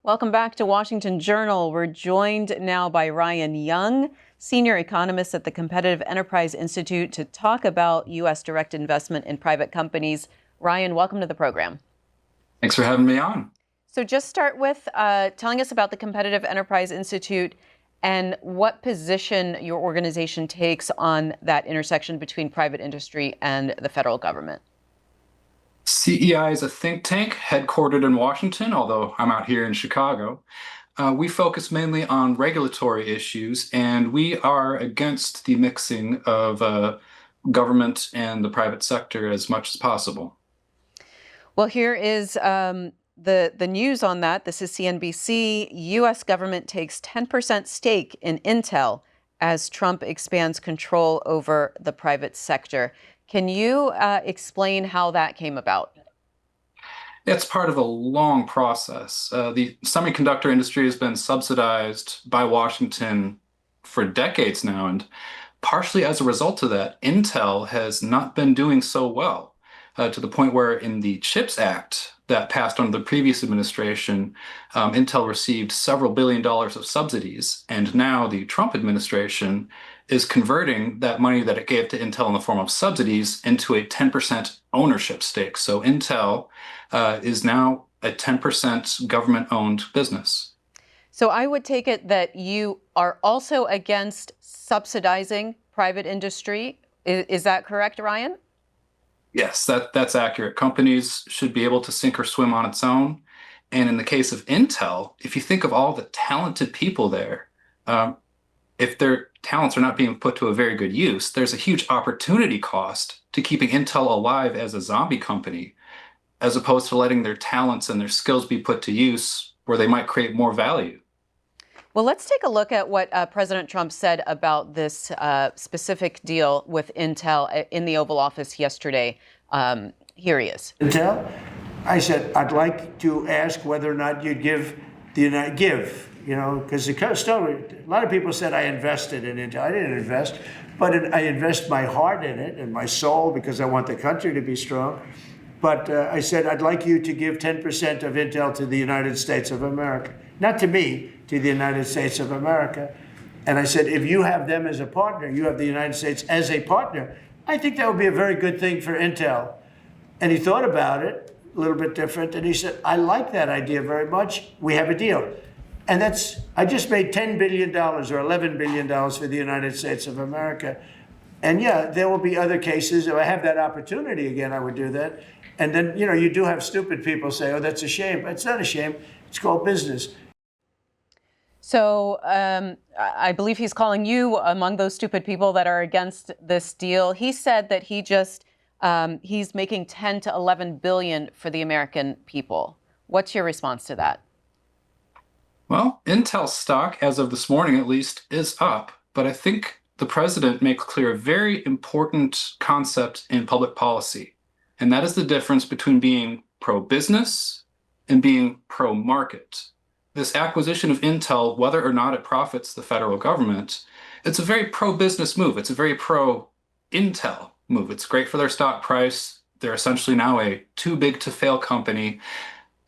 Welcome back to Washington Journal. We're joined now by Ryan Young, senior economist at the Competitive Enterprise Institute, to talk about U.S. direct investment in private companies. Ryan, welcome to the program. Thanks for having me on. So just start with telling us about the Competitive Enterprise Institute and what position your organization takes on that intersection between private industry and the federal government. CEI is a think tank headquartered in Washington, although I'm out here in Chicago. We focus mainly on regulatory issues, and we are against the mixing of government and the private sector as much as possible. Well, here is the news on that. This is CNBC. U.S. government takes 10% stake in Intel as Trump expands control over the private sector. Can you explain how that came about? It's part of a long process. The semiconductor industry has been subsidized by Washington for decades now, and partially as a result of that, Intel has not been doing so well, to the point where in the CHIPS Act that passed under the previous administration, Intel received several $billions of subsidies, and now the Trump administration is converting that money that it gave to Intel in the form of subsidies into a 10% ownership stake. So Intel is now a 10% government-owned business. So I would take it that you are also against subsidizing private industry. Is that correct, Ryan? Yes, that's accurate. Companies should be able to sink or swim on its own. And in the case of Intel, if you think of all the talented people there, if their talents are not being put to a very good use, there's a huge opportunity cost to keeping Intel alive as a zombie company, as opposed to letting their talents and their skills be put to use where they might create more value. Well, let's take a look at what President Trump said about this specific deal with Intel in the Oval Office yesterday. Here he is. Intel, I said, I'd like to ask whether or not you'd because still a lot of people said I invested in Intel. I didn't invest, but I invest my heart in it and my soul because I want the country to be strong. But I said, I'd like you to give 10% of Intel to the United States of America. Not to me, to the United States of America. And I said, if you have them as a partner, you have the United States as a partner, I think that would be a very good thing for Intel. And he thought about it a little bit different. And he said, I like that idea very much. We have a deal. And I just made $10 billion or $11 billion for the United States of America. And yeah, there will be other cases. If I have that opportunity again, I would do that. And then, you do have stupid people say, oh, that's a shame. It's not a shame. It's called business. So I believe he's calling you among those stupid people that are against this deal. He said that he's making 10 to 11 billion for the American people. What's your response to that? Well, Intel stock, as of this morning at least, is up. But I think the president makes clear a very important concept in public policy. And that is the difference between being pro-business and being pro-market. This acquisition of Intel, whether or not it profits the federal government, it's a very pro-business move. It's a very pro-Intel move. It's great for their stock price. They're essentially now a too-big-to-fail company.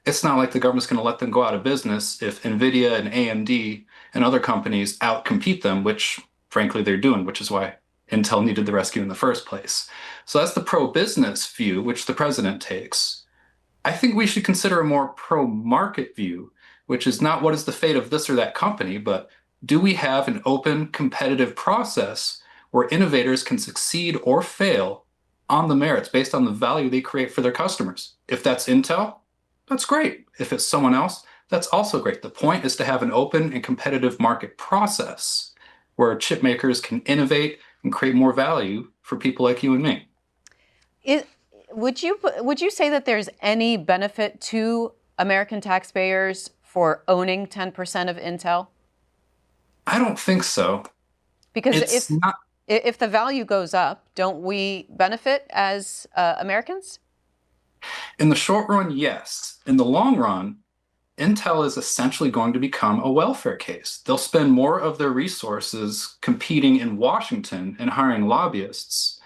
It's not like the government's going to let them go out of business if NVIDIA and AMD and other companies outcompete them, which, frankly, they're doing, which is why Intel needed the rescue in the first place. So that's the pro-business view, which the president takes. I think we should consider a more pro-market view, which is not what is the fate of this or that company, but do we have an open, competitive process where innovators can succeed or fail on the merits based on the value they create for their customers? If that's Intel, that's great. If it's someone else, that's also great. The point is to have an open and competitive market process where chip makers can innovate and create more value for people like you and me. Would you say that there's any benefit to American taxpayers for owning 10% of Intel? I don't think so. Because if the value goes up, don't we benefit as Americans? In the short run, yes. In the long run, Intel is essentially going to become a welfare case. They'll spend more of their resources competing in Washington and hiring lobbyists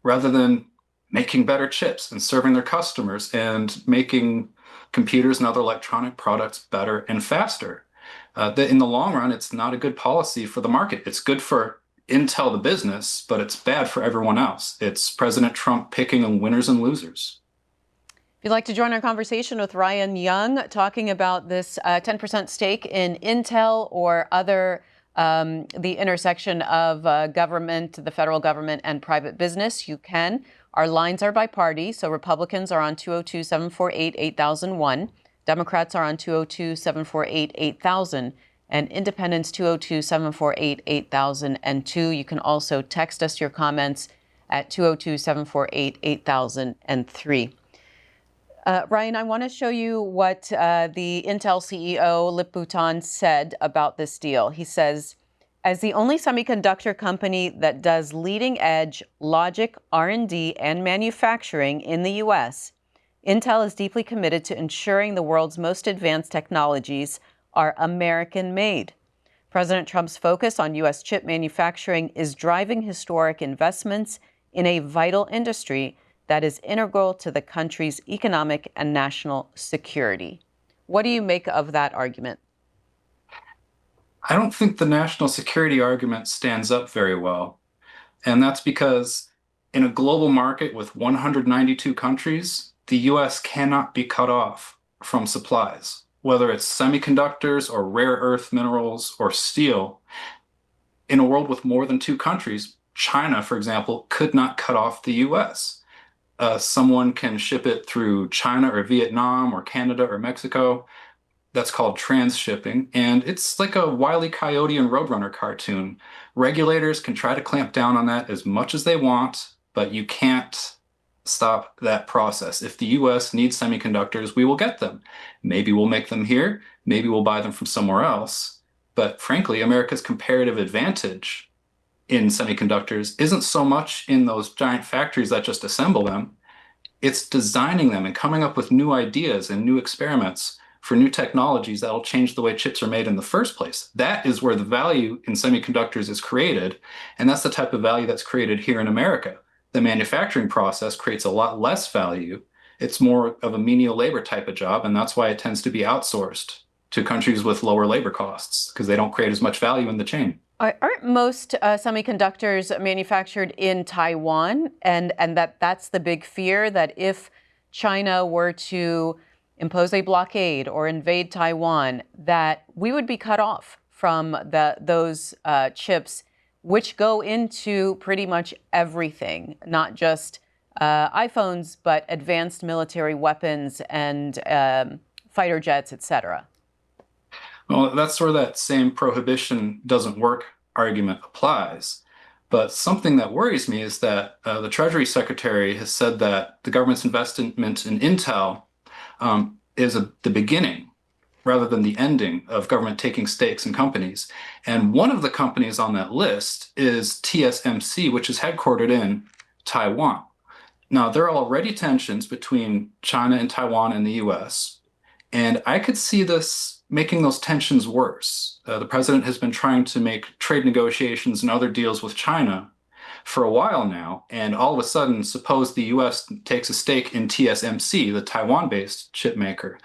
rather than making better chips and serving their customers and making computers and other electronic products better and faster. In the long run, it's not a good policy for the market. It's good for Intel, the business, but it's bad for everyone else. It's President Trump picking winners and losers. If you'd like to join our conversation with Ryan Young, talking about this 10% stake in Intel or other the intersection of government, the federal government, and private business, you can. Our lines are by party, so Republicans are on 202-748-8001, Democrats are on 202-748-8000, and Independents 202-748-8002. You can also text us your comments at 202-748-8003. Ryan, I want to show you what the Intel CEO, Lip Bhutan, said about this deal. He says, as the only semiconductor company that does leading-edge logic, R&D, and manufacturing in the U.S., Intel is deeply committed to ensuring the world's most advanced technologies are American-made. President Trump's focus on U.S. chip manufacturing is driving historic investments in a vital industry that is integral to the country's economic and national security. What do you make of that argument? I don't think the national security argument stands up very well. And that's because in a global market with 192 countries, the US cannot be cut off from supplies, whether it's semiconductors or rare earth minerals or steel. In a world with more than two countries, China, for example, could not cut off the US. Someone can ship it through China or Vietnam or Canada or Mexico. That's called transshipping. And it's like a Wile E. Coyote and Roadrunner cartoon. Regulators can try to clamp down on that as much as they want, but you can't stop that process. If the US needs semiconductors, we will get them. Maybe we'll make them here. Maybe we'll buy them from somewhere else. But frankly, America's comparative advantage in semiconductors isn't so much in those giant factories that just assemble them. It's designing them and coming up with new ideas and new experiments for new technologies that'll change the way chips are made in the first place. That is where the value in semiconductors is created, and that's the type of value that's created here in America. The manufacturing process creates a lot less value. It's more of a menial labor type of job, and that's why it tends to be outsourced to countries with lower labor costs, because they don't create as much value in the chain. Aren't most semiconductors manufactured in Taiwan? And that's the big fear, that if China were to impose a blockade or invade Taiwan, that we would be cut off from those chips, which go into pretty much everything, not just iPhones, but advanced military weapons and fighter jets, et cetera. Well, that's where that same prohibition doesn't work argument applies. But something that worries me is that the Treasury Secretary has said that the government's investment in Intel is the beginning rather than the ending of government taking stakes in companies. And one of the companies on that list is TSMC, which is headquartered in Taiwan. Now, there are already tensions between China and Taiwan and the US, and I could see this making those tensions worse. The president has been trying to make trade negotiations and other deals with China for a while now, and all of a sudden, suppose the US takes a stake in TSMC, the Taiwan-based chip maker.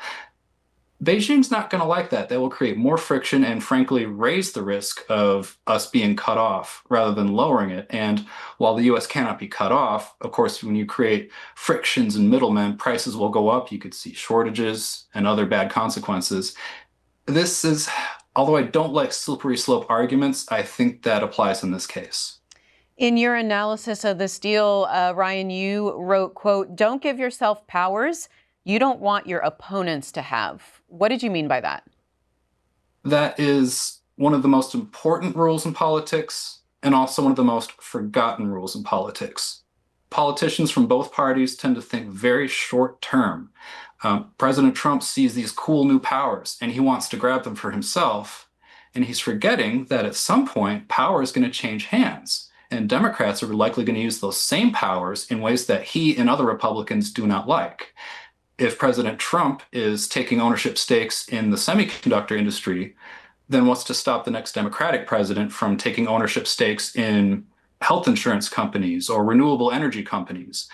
Beijing's not going to like that. That will create more friction and, frankly, raise the risk of us being cut off rather than lowering it. And while the US cannot be cut off, of course, when you create frictions and middlemen, prices will go up. You could see shortages and other bad consequences. This is, although I don't like slippery slope arguments, I think that applies in this case. In your analysis of this deal, Ryan, you wrote, quote, "Don't give yourself powers you don't want your opponents to have." What did you mean by that? That is one of the most important rules in politics and also one of the most forgotten rules in politics. Politicians from both parties tend to think very short term. President Trump sees these cool new powers and he wants to grab them for himself. And he's forgetting that at some point, power is going to change hands. And Democrats are likely going to use those same powers in ways that he and other Republicans do not like. If President Trump is taking ownership stakes in the semiconductor industry, then what's to stop the next Democratic president from taking ownership stakes in health insurance companies or renewable energy companies?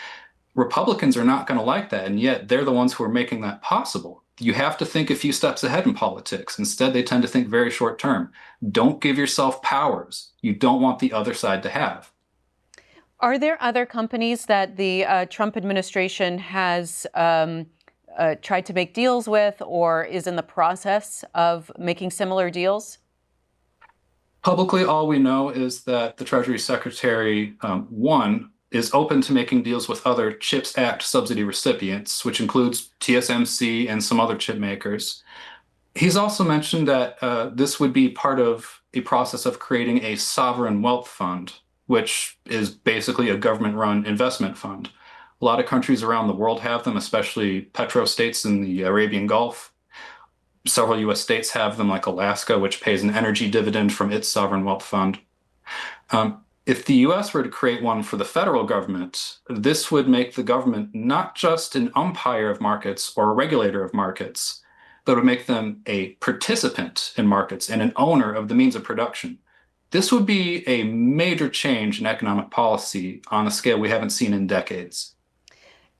Republicans are not going to like that, and yet they're the ones who are making that possible. you have to think a few steps ahead in politics. Instead, they tend to think very short term. Don't give yourself powers you don't want the other side to have. Are there other companies that the Trump administration has tried to make deals with or is in the process of making similar deals? Publicly, all we know is that the Treasury Secretary, one, is open to making deals with other CHIPS Act subsidy recipients, which includes TSMC and some other chip makers. He's also mentioned that this would be part of a process of creating a sovereign wealth fund, which is basically a government-run investment fund. A lot of countries around the world have them, especially petrostates in the Arabian Gulf. Several US states have them, like Alaska, which pays an energy dividend from its sovereign wealth fund. If the US were to create one for the federal government, this would make the government not just an umpire of markets or a regulator of markets, but would make them a participant in markets and an owner of the means of production. This would be a major change in economic policy on a scale we haven't seen in decades.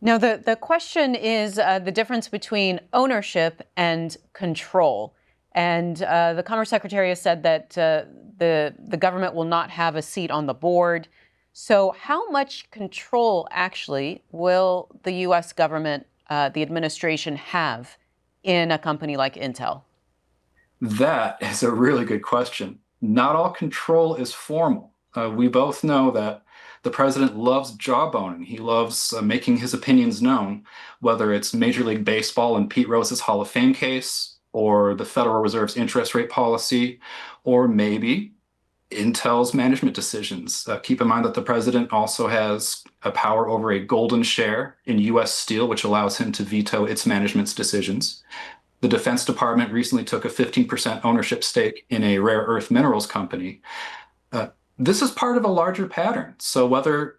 Now, the question is the difference between ownership and control. And the Commerce Secretary has said that the government will not have a seat on the board. So how much control actually will the U.S. government, the administration, have in a company like Intel? That is a really good question. Not all control is formal. We both know that the president loves jawboning. He loves making his opinions known, whether it's Major League Baseball and Pete Rose's Hall of Fame case, or the Federal Reserve's interest rate policy, or maybe Intel's management decisions. Keep in mind that the president also has a power over a golden share in U.S. Steel, which allows him to veto its management's decisions. The Defense Department recently took a 15% ownership stake in a rare earth minerals company. This is part of a larger pattern. So whether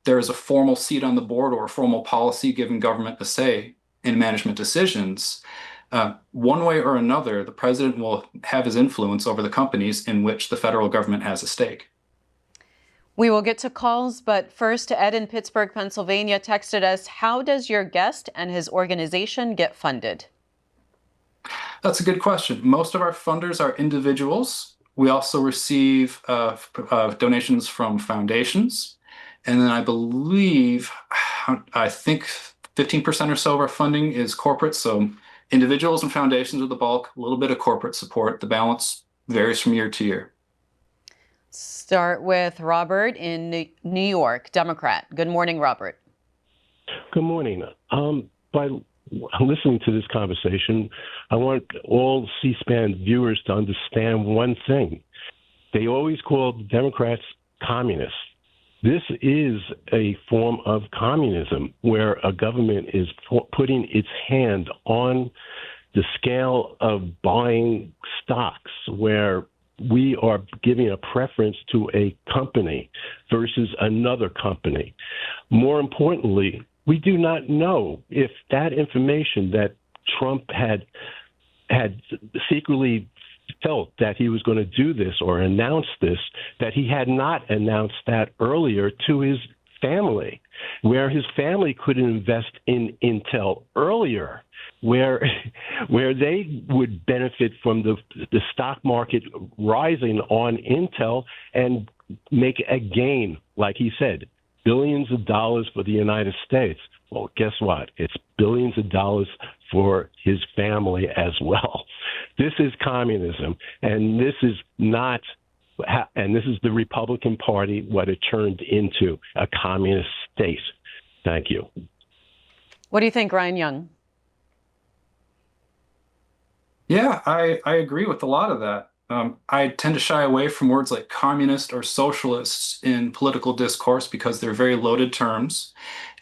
there is a formal seat on the board or a formal policy giving government a say in management decisions, one way or another, the president will have his influence over the companies in which the federal government has a stake. We will get to calls, but first, Ed in Pittsburgh, Pennsylvania texted us, how does your guest and his organization get funded? That's a good question. Most of our funders are individuals. We also receive donations from foundations. And then I think 15% or so of our funding is corporate. So individuals and foundations are the bulk, a little bit of corporate support. The balance varies from year to year. Start with Robert in New York, Democrat. Good morning, Robert. Good morning. By listening to this conversation, I want all C-SPAN viewers to understand one thing. They always call the Democrats communists. This is a form of communism where a government is putting its hand on the scale of buying stocks, where we are giving a preference to a company versus another company. More importantly, we do not know if that information that Trump had secretly felt that he was going to do this or announce this, that he had not announced that earlier to his family, where his family could invest in Intel earlier, where they would benefit from the stock market rising on Intel and make a gain, like he said, billions of dollars for the United States. Well, guess what? It's billions of dollars for his family as well. This is communism, and this is not, and this is the Republican Party, what it turned into, a communist state. Thank you. What do you think, Ryan Young? Yeah, I agree with a lot of that. I tend to shy away from words like communist or socialist in political discourse because they're very loaded terms,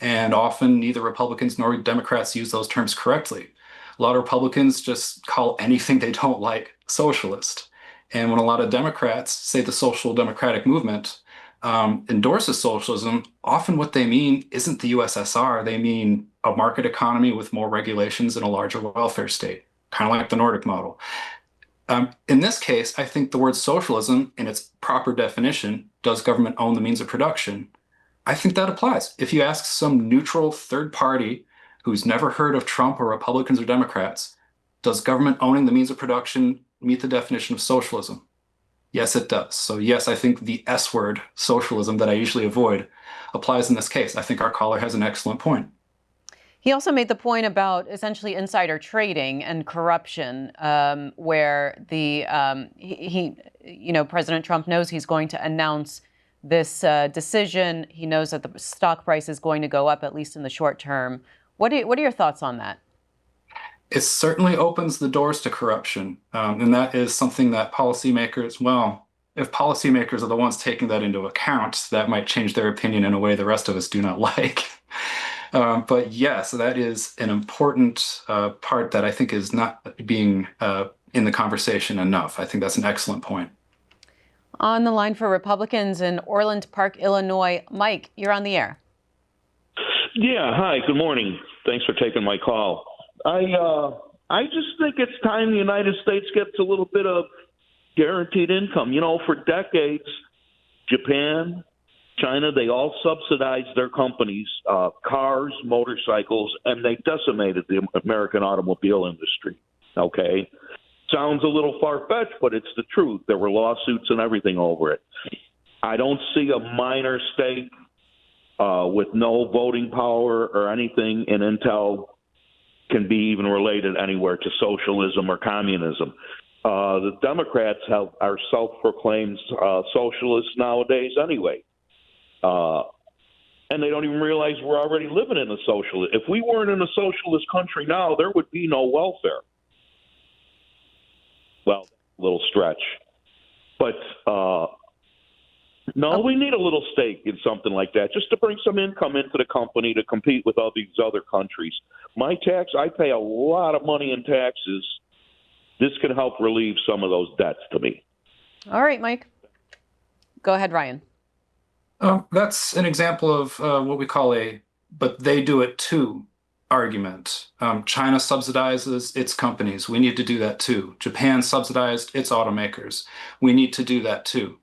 and often neither Republicans nor Democrats use those terms correctly. A lot of Republicans just call anything they don't like socialist. And when a lot of Democrats say the social democratic movement endorses socialism, often what they mean isn't the USSR. They mean a market economy with more regulations and a larger welfare state, kind of like the Nordic model. In this case, I think the word socialism, in its proper definition, does government own the means of production? I think that applies. If you ask some neutral third party who's never heard of Trump or Republicans or Democrats, does government owning the means of production meet the definition of socialism? Yes, it does. So yes, I think the S word, socialism, that I usually avoid applies in this case. I think our caller has an excellent point. He also made the point about essentially insider trading and corruption, where President Trump knows he's going to announce this decision. He knows that the stock price is going to go up, at least in the short term. What are your thoughts on that? It certainly opens the doors to corruption, and that is something that policymakers, well, if policymakers are the ones taking that into account, that might change their opinion in a way the rest of us do not like. But yes, that is an important part that I think is not being in the conversation enough. I think that's an excellent point. On the line for Republicans in Orland Park, Illinois, Mike, you're on the air. Yeah, hi, good morning. Thanks for taking my call. I just think it's time the United States gets a little bit of guaranteed income. You know, for decades, Japan, China, they all subsidized their companies, cars, motorcycles, and they decimated the American automobile industry. Okay? Sounds a little far-fetched, but it's the truth. There were lawsuits and everything over it. I don't see a minor state with no voting power or anything in Intel can be even related anywhere to socialism or communism. The Democrats are self-proclaimed socialists nowadays anyway. And they don't even realize we're already living in a socialist. If we weren't in a socialist country now, there would be no welfare. Well, a little stretch. But no, we need a little stake in something like that just to bring some income into the company to compete with all these other countries. I pay a lot of money in taxes. This could help relieve some of those debts to me. All right, Mike. Go ahead, Ryan. That's an example of what we call but they do it too argument. China subsidizes its companies. We need to do that too. Japan subsidized its automakers. We need to do that too.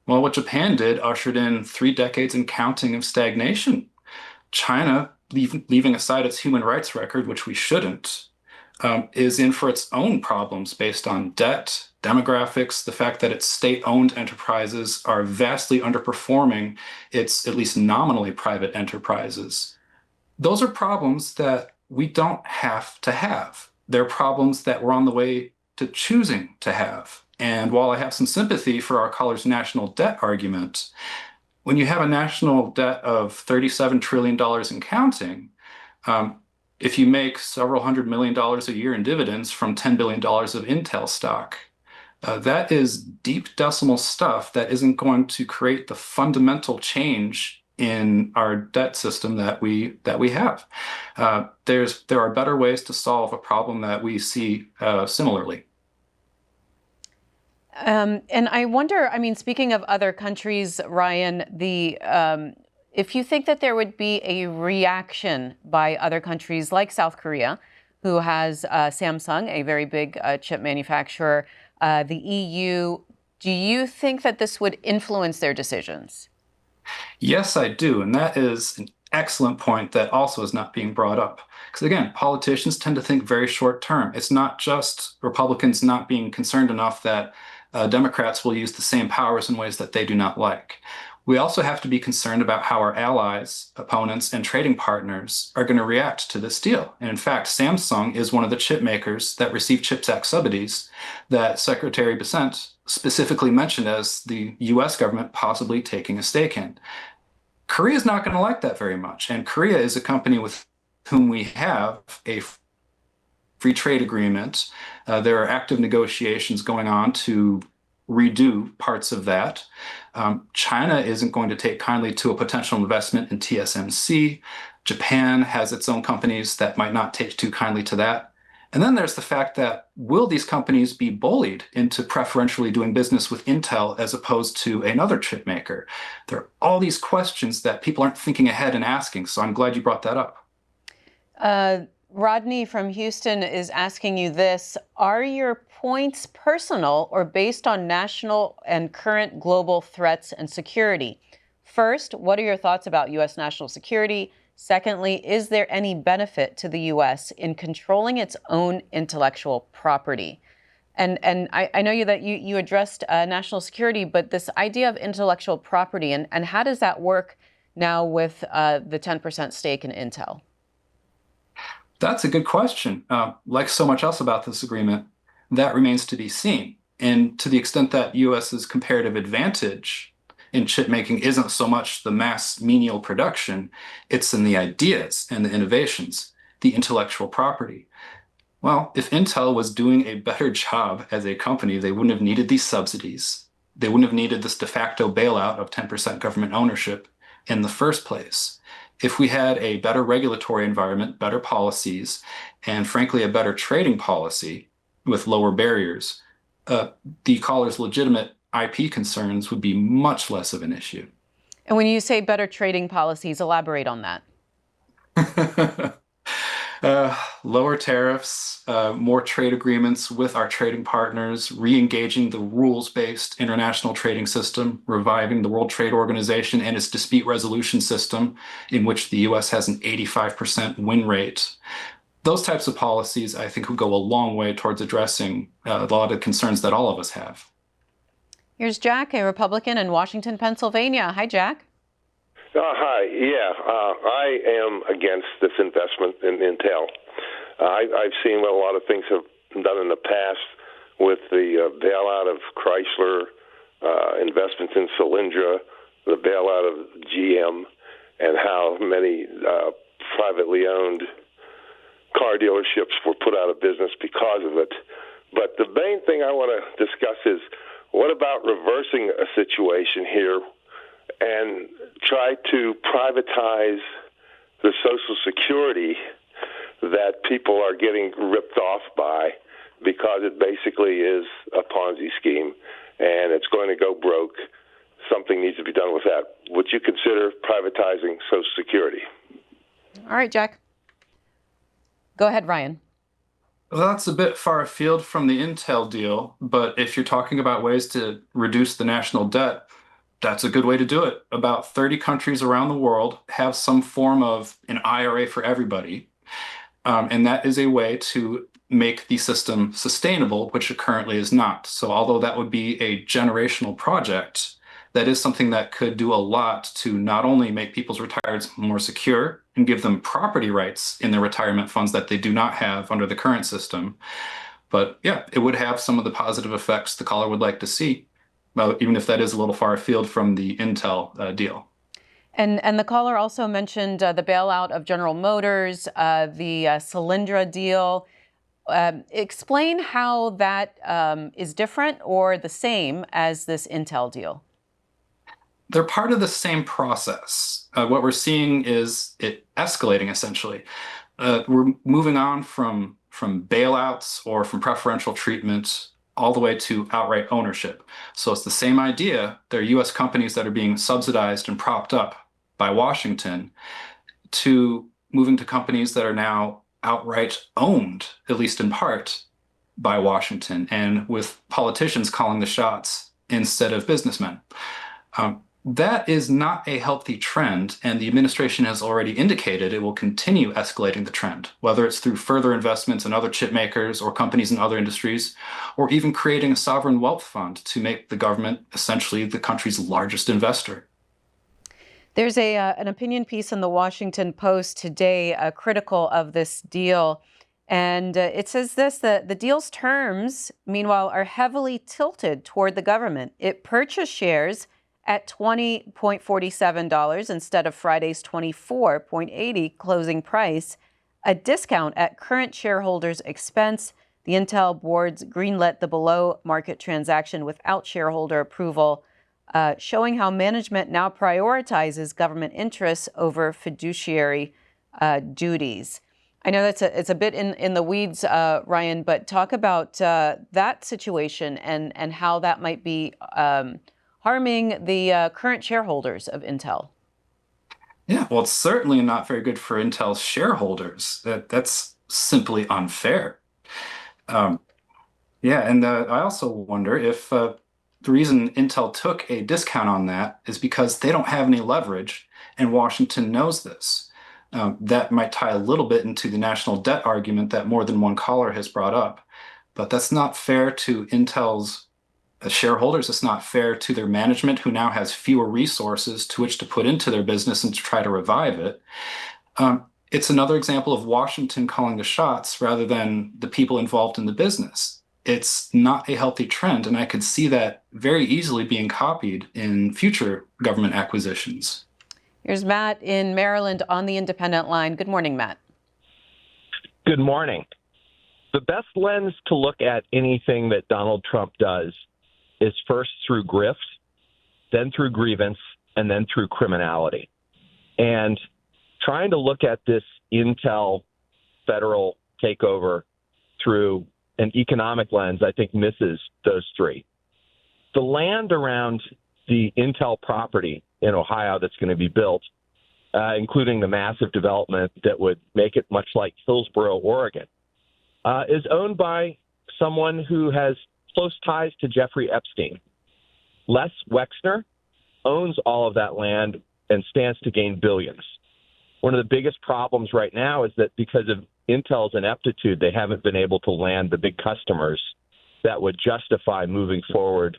Well, what Japan did ushered in 3 decades and counting of stagnation. China, leaving aside its human rights record, which we shouldn't, is in for its own problems based on debt, demographics, the fact that its state-owned enterprises are vastly underperforming its at least nominally private enterprises. Those are problems that we don't have to have. They're problems that we're on the way to choosing to have. And while I have some sympathy for our caller's national debt argument, when you have a national debt of $37 trillion and counting, if you make several $100 million a year in dividends from $10 billion of Intel stock, that is deep decimal stuff that isn't going to create the fundamental change in our debt system that we have. There are better ways to solve a problem that we see similarly. And I wonder, speaking of other countries, Ryan, if you think that there would be a reaction by other countries like South Korea, who has Samsung, a very big chip manufacturer, the EU, do you think that this would influence their decisions? Yes, I do. And that is an excellent point that also is not being brought up. Because again, politicians tend to think very short term. It's not just Republicans not being concerned enough that Democrats will use the same powers in ways that they do not like. We also have to be concerned about how our allies, opponents, and trading partners are going to react to this deal. And in fact, Samsung is one of the chip makers that received CHIPS Act subsidies that Secretary Bessent specifically mentioned as the US government possibly taking a stake in. Korea is not going to like that very much. And Korea is a company with whom we have a free trade agreement. There are active negotiations going on to redo parts of that. China isn't going to take kindly to a potential investment in TSMC. Japan has its own companies that might not take too kindly to that. And then there's the fact that will these companies be bullied into preferentially doing business with Intel as opposed to another chip maker? There are all these questions that people aren't thinking ahead and asking. So I'm glad you brought that up. Rodney from Houston is asking you this. Are your points personal or based on national and current global threats and security? First, what are your thoughts about U.S. national security? Secondly, is there any benefit to the U.S. in controlling its own intellectual property? And I know that you addressed national security, but this idea of intellectual property, and how does that work now with the 10% stake in Intel? That's a good question. Like so much else about this agreement, that remains to be seen. And to the extent that US's comparative advantage in chip making isn't so much the mass menial production, it's in the ideas and the innovations, the intellectual property. Well, if Intel was doing a better job as a company, they wouldn't have needed these subsidies. They wouldn't have needed this de facto bailout of 10% government ownership in the first place. If we had a better regulatory environment, better policies, and frankly, a better trading policy with lower barriers, the caller's legitimate IP concerns would be much less of an issue. And when you say better trading policies, elaborate on that. Lower tariffs, more trade agreements with our trading partners, re-engaging the rules-based international trading system, reviving the World Trade Organization and its dispute resolution system, in which the U.S. has an 85% win rate. Those types of policies, I think, would go a long way towards addressing a lot of concerns that all of us have. Here's Jack, a Republican in Washington, Pennsylvania. Hi, Jack. Hi. Yeah, I am against this investment in Intel. I've seen what a lot of things have done in the past with the bailout of Chrysler, investments in Solyndra, the bailout of GM, and how many privately owned car dealerships were put out of business because of it. But the main thing I want to discuss is, what about reversing a situation here and try to privatize the Social Security that people are getting ripped off by, because it basically is a Ponzi scheme and it's going to go broke. Something needs to be done with that. Would you consider privatizing Social Security? All right, Jack. Go ahead, Ryan. Well, that's a bit far afield from the Intel deal, but if you're talking about ways to reduce the national debt, that's a good way to do it. About 30 countries around the world have some form of an IRA for everybody. And that is a way to make the system sustainable, which it currently is not. So although that would be a generational project, that is something that could do a lot to not only make people's retirements more secure and give them property rights in their retirement funds that they do not have under the current system, but yeah, it would have some of the positive effects the caller would like to see, even if that is a little far afield from the Intel deal. And the caller also mentioned the bailout of General Motors, the Solyndra deal. Explain how that is different or the same as this Intel deal. They're part of the same process. What we're seeing is it escalating, essentially. We're moving on from bailouts or from preferential treatment all the way to outright ownership. So it's the same idea. There are U.S. companies that are being subsidized and propped up by Washington, to moving to companies that are now outright owned, at least in part, by Washington, and with politicians calling the shots instead of businessmen. That is not a healthy trend, and the administration has already indicated it will continue escalating the trend, whether it's through further investments in other chip makers or companies in other industries, or even creating a sovereign wealth fund to make the government essentially the country's largest investor. There's an opinion piece in the Washington Post today critical of this deal. And it says this: the deal's terms, meanwhile, are heavily tilted toward the government. It purchased shares at $20.47 instead of Friday's $24.80 closing price, a discount at current shareholders' expense. The Intel boards greenlit the below-market transaction without shareholder approval, showing how management now prioritizes government interests over fiduciary duties. I know it's a bit in the weeds, Ryan, but talk about that situation and how that might be harming the current shareholders of Intel. Yeah, well, it's certainly not very good for Intel's shareholders. That's simply unfair. And I also wonder if the reason Intel took a discount on that is because they don't have any leverage, and Washington knows this. That might tie a little bit into the national debt argument that more than one caller has brought up. But that's not fair to Intel's shareholders. It's not fair to their management, who now has fewer resources to which to put into their business and to try to revive it. It's another example of Washington calling the shots rather than the people involved in the business. It's not a healthy trend, and I could see that very easily being copied in future government acquisitions. Here's Matt in Maryland on the independent line. Good morning, Matt. Good morning. The best lens to look at anything that Donald Trump does is first through grift, then through grievance, and then through criminality. And trying to look at this Intel federal takeover through an economic lens, I think, misses those three. The land around the Intel property in Ohio that's going to be built, including the massive development that would make it much like Hillsboro, Oregon, is owned by someone who has close ties to Jeffrey Epstein. Les Wexner owns all of that land and stands to gain billions. One of the biggest problems right now is that because of Intel's ineptitude, they haven't been able to land the big customers that would justify moving forward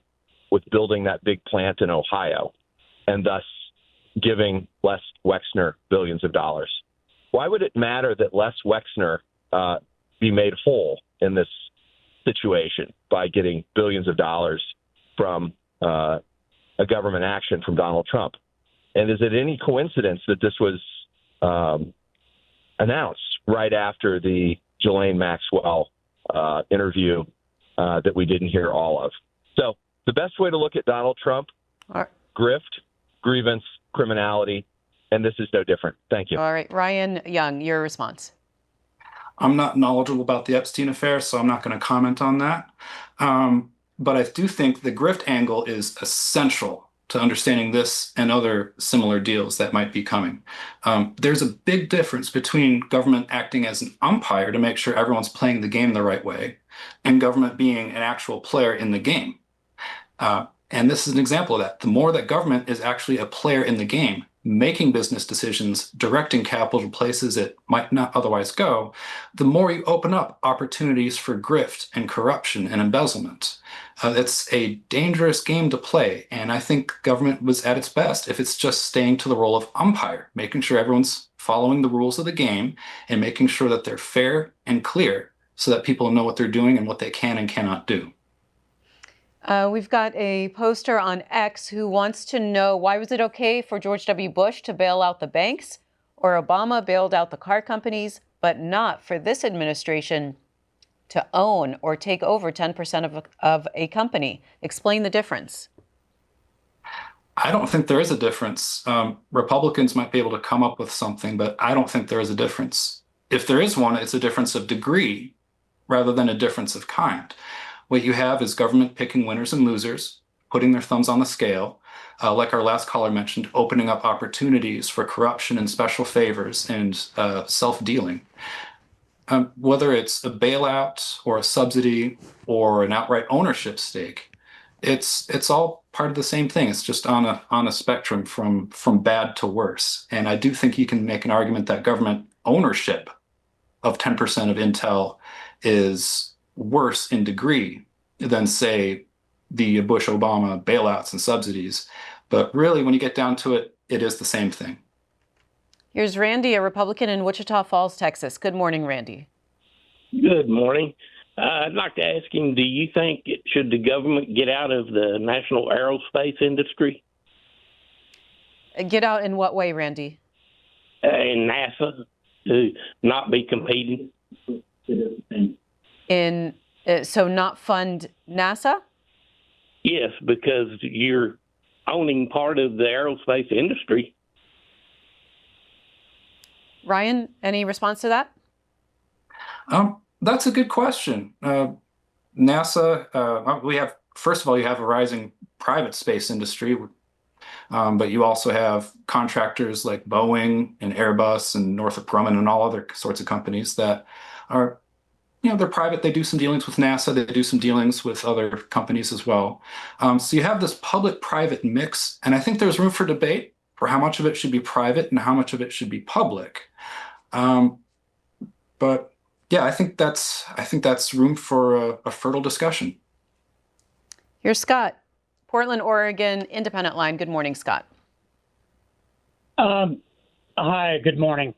with building that big plant in Ohio and thus giving Les Wexner billions of dollars. Why would it matter that Les Wexner be made whole in this situation by getting billions of dollars from a government action from Donald Trump? And is it any coincidence that this was announced right after the Ghislaine Maxwell interview that we didn't hear all of? So the best way to look at Donald Trump, grift, grievance, criminality, and this is no different. Thank you. All right, Ryan Young, your response. I'm not knowledgeable about the Epstein affair, so I'm not going to comment on that. But I do think the grift angle is essential to understanding this and other similar deals that might be coming. There's a big difference between government acting as an umpire to make sure everyone's playing the game the right way and government being an actual player in the game. And this is an example of that. The more that government is actually a player in the game, making business decisions, directing capital to places it might not otherwise go, the more you open up opportunities for grift and corruption and embezzlement. It's a dangerous game to play, and I think government was at its best if it's just staying to the role of umpire, making sure everyone's following the rules of the game and making sure that they're fair and clear so that people know what they're doing and what they can and cannot do. We've got a poster on X who wants to know, why was it okay for George W. Bush to bail out the banks, or Obama bailed out the car companies, but not for this administration to own or take over 10% of a company? Explain the difference. I don't think there is a difference. Republicans might be able to come up with something, but I don't think there is a difference. If there is one, it's a difference of degree rather than a difference of kind. What you have is government picking winners and losers, putting their thumbs on the scale, like our last caller mentioned, opening up opportunities for corruption and special favors and self-dealing. Whether it's a bailout or a subsidy or an outright ownership stake, it's all part of the same thing. It's just on a spectrum from bad to worse. And I do think you can make an argument that government ownership of 10% of Intel is worse in degree than, say, the Bush-Obama bailouts and subsidies. But really, when you get down to it, it is the same thing. Here's Randy, a Republican in Wichita Falls, Texas. Good morning, Randy. Good morning. I'd like to ask him, do you think should the government get out of the national aerospace industry? Get out in what way, Randy? In NASA, to not be competing? So not fund NASA? Yes, because you're owning part of the aerospace industry. Ryan, any response to that? That's a good question. NASA, we have, first of all, you have a rising private space industry, but you also have contractors like Boeing and Airbus and Northrop Grumman and all other sorts of companies that are, they're private. They do some dealings with NASA. They do some dealings with other companies as well. So you have this public-private mix, and I think there's room for debate. for how much of it should be private and how much of it should be public. But yeah, I think that's room for a fertile discussion. Here's Scott, Portland, Oregon, Independent Line. Good morning, Scott. Hi, good morning.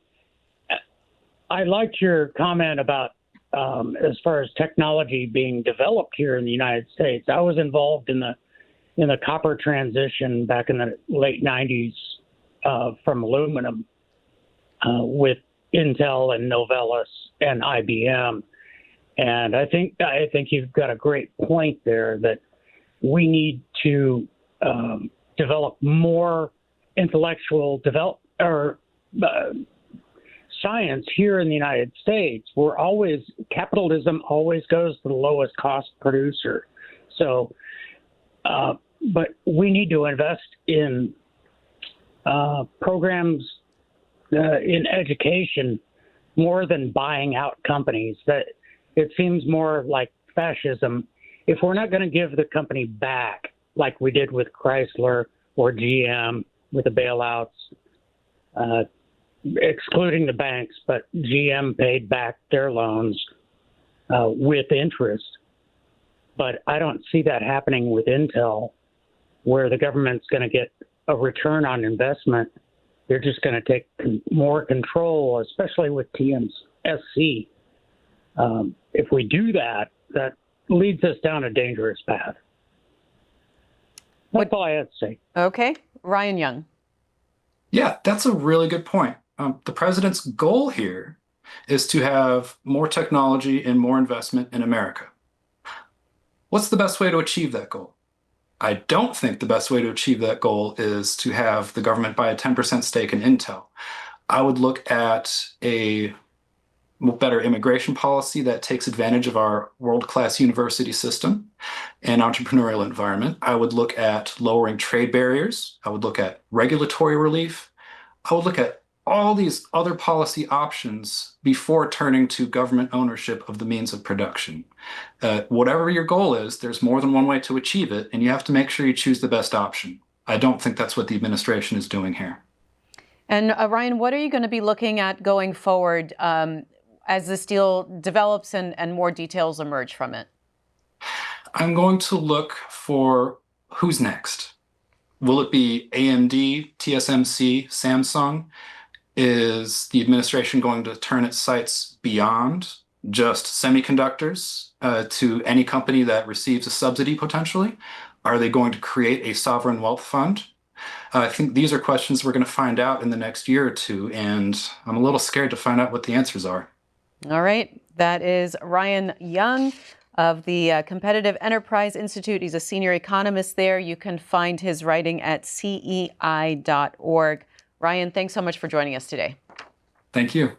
I liked your comment about as far as technology being developed here in the United States. I was involved in the copper transition back in the late 90s from aluminum with Intel and Novellus and IBM. And I think you've got a great point there that we need to develop more intellectual science here in the United States. Capitalism always goes to the lowest cost producer. So, but we need to invest in programs in education more than buying out companies. That it seems more like fascism. If we're not going to give the company back, like we did with Chrysler or GM with the bailouts, excluding the banks, but GM paid back their loans with interest. But I don't see that happening with Intel, where the government's going to get a return on investment. They're just going to take more control, especially with TSMC. If we do that, that leads us down a dangerous path. That's all I have to say. Okay. Ryan Young. Yeah, that's a really good point. The president's goal here is to have more technology and more investment in America. What's the best way to achieve that goal? I don't think the best way to achieve that goal is to have the government buy a 10% stake in Intel. I would look at a better immigration policy that takes advantage of our world-class university system and entrepreneurial environment. I would look at lowering trade barriers. I would look at regulatory relief. I would look at all these other policy options before turning to government ownership of the means of production. Whatever your goal is, there's more than one way to achieve it, and you have to make sure you choose the best option. I don't think that's what the administration is doing here. And Ryan, what are you going to be looking at going forward as this deal develops and more details emerge from it? I'm going to look for who's next. Will it be AMD, TSMC, Samsung? Is the administration going to turn its sights beyond just semiconductors to any company that receives a subsidy potentially? Are they going to create a sovereign wealth fund? I think these are questions we're going to find out in the next year or two, and I'm a little scared to find out what the answers are. All right. That is Ryan Young of the Competitive Enterprise Institute. He's a senior economist there. You can find his writing at CEI.org. Ryan, thanks so much for joining us today. Thank you.